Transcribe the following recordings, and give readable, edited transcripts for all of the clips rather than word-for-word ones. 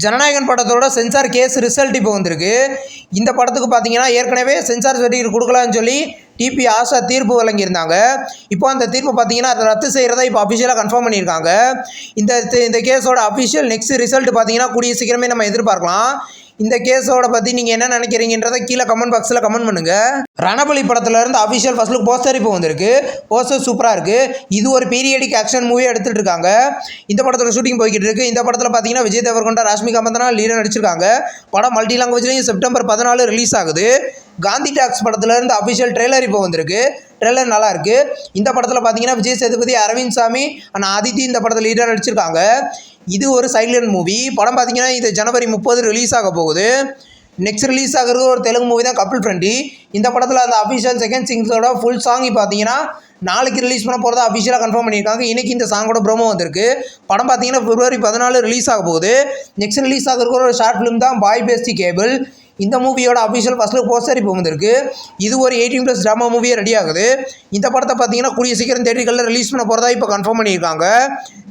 ஜனநாயகன் படத்தோட sensor case result இப்போ வந்திருக்கு. இந்த படத்துக்கு பார்த்தீங்கன்னா ஏற்கனவே சென்சார் சர்டிஃபிகேட் கொடுக்கலான்னு சொல்லி டிபி ஆஷா தீர்ப்பு வழங்கியிருந்தாங்க. இப்போ அந்த தீர்ப்பு பார்த்தீங்கன்னா அதை ரத்து செய்கிறதா இப்போ அஃபிஷியலாக கன்ஃபார்ம் பண்ணியிருக்காங்க. இந்த கேஸோட அஃபிஷியல் நெக்ஸ்ட் ரிசல்ட் பார்த்தீங்கன்னா கூடிய சீக்கிரமே நம்ம எதிர்பார்க்கலாம். இந்த கேஸோட பற்றி நீங்கள் என்ன நினைக்கிறீங்கன்றதை கீழே கமெண்ட் பாக்ஸில் கமெண்ட் பண்ணுங்கள். ரணபலி படத்துலேருந்து அஃபிஷியல் ஃபர்ஸ்ட் லுக் போஸ்டர் இப்போ வந்திருக்கு. போஸ்டர் சூப்பராக இருக்குது. இது ஒரு பீரியடிக் ஆக்ஷன் மூவியாக எடுத்துகிட்டு இருக்காங்க. இந்த படத்தோட ஷூட்டிங் போய்கிட்டு இருக்குது. இந்த படத்தில் பார்த்தீங்கன்னா விஜய் தேவர்கொண்டா, ராஷ்மிகா மந்தனா லீடர் நடிச்சிருக்காங்க. படம் மல்டி லாங்குவேஜ்லேயும் செப்டம்பர் 14 ரிலீஸ் ஆகுது. காந்தி டாக்ஸ் படத்துலேருந்து அஃபிஷியல் ட்ரெய்லர் இப்போ வந்திருக்கு. ட்ரெய்லர் நல்லா இருக்குது. இந்த படத்தில் பார்த்தீங்கன்னா விஜய் சேதுபதி, அரவிந்த் சாமி அண்ட் அதித்தி இந்த படத்தில் லீடர் நடிச்சிருக்காங்க. இது ஒரு சைலண்ட் மூவி. படம் பார்த்தீங்கன்னா இது ஜனவரி 30 ரிலீஸ் ஆக போகுது. நெக்ஸ்ட் ரிலீஸ் ஆகிறது ஒரு தெலுங்கு மூவி தான், கப்பிள் ஃப்ரெண்ட்லி. இந்த படத்தில் அந்த அஃபிஷியல் செகண்ட் சிங்ஸோட ஃபுல் சாங் பார்த்தீங்கன்னா நாளைக்கு ரிலீஸ் பண்ண போகிறதா அஃபிஷியலாக கன்ஃபார்ம் பண்ணியிருக்காங்க. இன்றைக்கி இந்த சாங்கோட ப்ரோமோ வந்திருக்கு. படம் பார்த்தீங்கன்னா February 14 ரிலீஸ் ஆக போகுது. நெக்ஸ்ட் ரிலீஸ் ஆகிறது ஒரு ஷார்ட் ஃபிலிம் தான், பாய் பேஸ்டி கேபிள். இந்த மூவியோட அஃபிஷியல் ஃபர்ஸ்ட் லுக் போஸ்டர் இப்போ வந்திருக்கு. இது ஒரு 18+ ட்ராமா மூவியே ரெடி ஆகுது. இந்த படத்தை பார்த்தீங்கன்னா கூடிய சீக்கிரம் தியேட்டர்களில் ரிலீஸ் பண்ண போகிறதா இப்போ கன்ஃபார்ம் பண்ணியிருக்காங்க.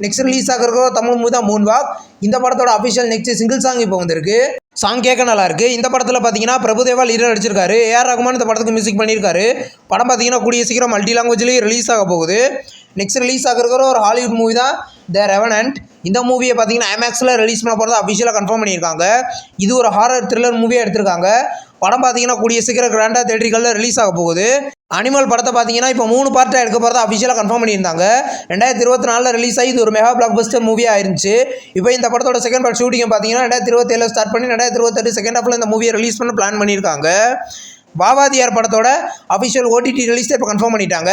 நெக்ஸ்ட் ரிலீஸ் ஆகிற தமிழ் மூவி தான் மூன் வாக். இந்த படத்தோட அஃபிஷியல் நெக்ஸ்ட் சிங்கிள் சாங் இப்போ வந்திருக்கு. சாங் கேட்க நல்லா இருக்குது. இந்த படத்தில் பார்த்தீங்கன்னா பிரபுதேவா லீடர் நடிச்சிருக்காரு. ஏஆர் ரகுமான் இந்த படத்துக்கு மியூசிக் பண்ணியிருக்காரு. படம் பார்த்தீங்கன்னா கூடிய சீக்கிரம் மல்டி லாங்குவேஜ்லேயே ரிலீஸ் ஆக போகுது. நெக்ஸ்ட் ரிலீஸ் ஆகிற ஒரு ஹாலிவுட் மூவி தான் த ரெவனன்ட். இந்த மூவியை பார்த்தீங்கன்னா ஐமேக்ஸில் ரிலீஸ் பண்ண போகிறதா அஃபிஷியலாக கன்ஃபார்ம் பண்ணியிருக்காங்க. இது ஒரு ஹாரர் த்ரில்லர் மூவியாக எடுத்திருக்காங்க. படம் பார்த்தீங்கன்னா கூடிய சீக்கிரம் கிராண்டாக தியேட்டர்களில் ரிலீஸ் ஆக போகுது. அனிமல் படத்தை பார்த்தீங்கன்னா இப்போ 3 பார்ட்டாக எடுக்க போகிறதா அஃபிஷியலாக கன்ஃபார்ம் பண்ணியிருந்தாங்க. 2024 ரிலீஸ் ஆகி இது ஒரு மெகா பிளாக் பஸ்டர் மூவியாக ஆயிருந்துச்சு. இப்போ இந்த படத்தோட செகண்ட் பார்ட் ஷூட்டிங் பார்த்தீங்கன்னா 2027 ஸ்டார்ட் பண்ணி 2028 செகண்ட் ஹாஃபில் இந்த மூவியை ரிலீஸ் பண்ண பிளான் பண்ணியிருக்காங்க. பாவாதியார் படத்தோட அஃபிஷியல் OTT ரிலீஸ் இப்போ கன்ஃபார்ம் பண்ணிட்டாங்க.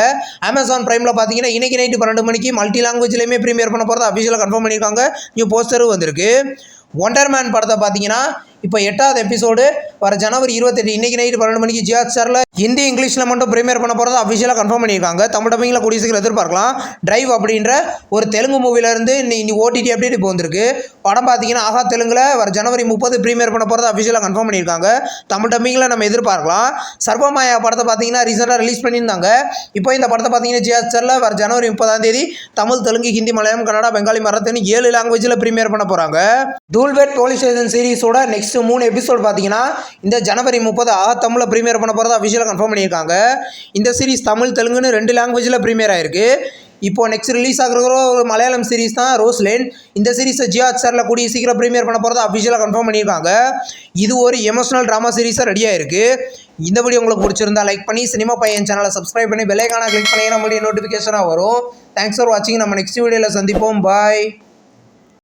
அமேசான் பிரைமில் பார்த்தீங்கன்னா இன்றைக்கி நைட்டு 12 மணிக்கு மல்டி லாங்குவேஜ்லேயுமே ப்ரீமியர் பண்ண போகிறதா அஃபிஷியலாக கன்ஃபார்ம் பண்ணியிருக்காங்க. நியூ போஸ்டரும் வந்திருக்கு. ஒண்டர்மேன் படத்தை பார்த்தீங்கன்னா இப்போ 8வது எபிசோடு வர ஜனவரி 28 இன்றைக்கி நைட்டு 12 மணிக்கு ஜியோ ஹாட்ஸ்டாரில் ஹிந்தி இங்கிலீஷில் மட்டும் ப்ரீமியர் பண்ண போகிறதா அஃபிஷியலாக கன்ஃபார்ம் பண்ணியிருக்காங்க. தமிழ் டப்பிங்கில் கூடிய சீக்கிரம் எதிர்பார்க்கலாம். டிரைவ் அப்படின்ற ஒரு தெலுங்கு மூவிலேருந்து இன்னைக்கு OTT அப்டேட் இப்போ வந்திருக்கு. படம் பார்த்தீங்கன்னா ஆஹா தெலுங்கில் வர ஜனவரி 30 ப்ரீமியர் பண்ண போகிறதா அஃபிஷியலாக கன்ஃபார்ம் பண்ணியிருக்காங்க. தமிழ் டப்பிங்கில் நம்ம எதிர்பார்க்கலாம். சர்வமாயா படத்தை பார்த்தீங்கன்னா ரீசெண்டாக ரிலீஸ் பண்ணியிருந்தாங்க. இப்போ இந்த படத்தை பார்த்தீங்கன்னா ஜியோ ஹாட்ஸ்டாரில் வர ஜனவரி 30 தமிழ், தெலுங்கு, ஹிந்தி, மலையாளம், கன்னடா, பெங்காலி, மராத்தி 7 லாங்குவேஜில் ப்ரீமியர் பண்ண போகிறாங்க. டூல்வெட் போலீஸ் ஸ்டேஷன் சீரிஸோட நெக்ஸ்ட் 3 எபிசோட் பார்த்தீங்கன்னா இந்த ஜனவரி 30 தமிழில் ப்ரீமியர் பண்ண போகிறதா அஃபிஷியலாக கன்ஃபார்ம் பண்ணியிருக்காங்க. இந்த சீரிஸ் தமிழ், தெலுங்குன்னு 2 லாங்குவேஜில் ப்ரீமியர் ஆயிருக்கு. இப்போ நெக்ஸ்ட் ரிலீஸ் ஆகிற ஒரு மலையாளம் சீரிஸ் தான் ரோஸ்லேண்ட். இந்த சீரிஸை ஜியோ ஹாட்ஸ்டாரில் கூடிய சீக்கிரம் ப்ரீமியர் பண்ண போகிறதா அஃபிஷியலாக கன்ஃபார்ம் பண்ணியிருக்காங்க. இது ஒரு எமோஷனல் ட்ராமா சீரிஸாக ரெடியாக இருக்குது. இந்த வீடியோ உங்களுக்கு பிடிச்சிருந்தா லைக் பண்ணி சினிமா பையன் சேனலை சப்ஸ்கிரைப் பண்ணி பெல் ஐகானை கிளிக் பண்ணி நம்மளுடைய நோட்டிஃபிகேஷனாக வரும். தேங்க்ஸ் ஃபார் வாட்சிங். நம்ம நெக்ஸ்ட் வீடியோவில் சந்திப்போம். பாய்.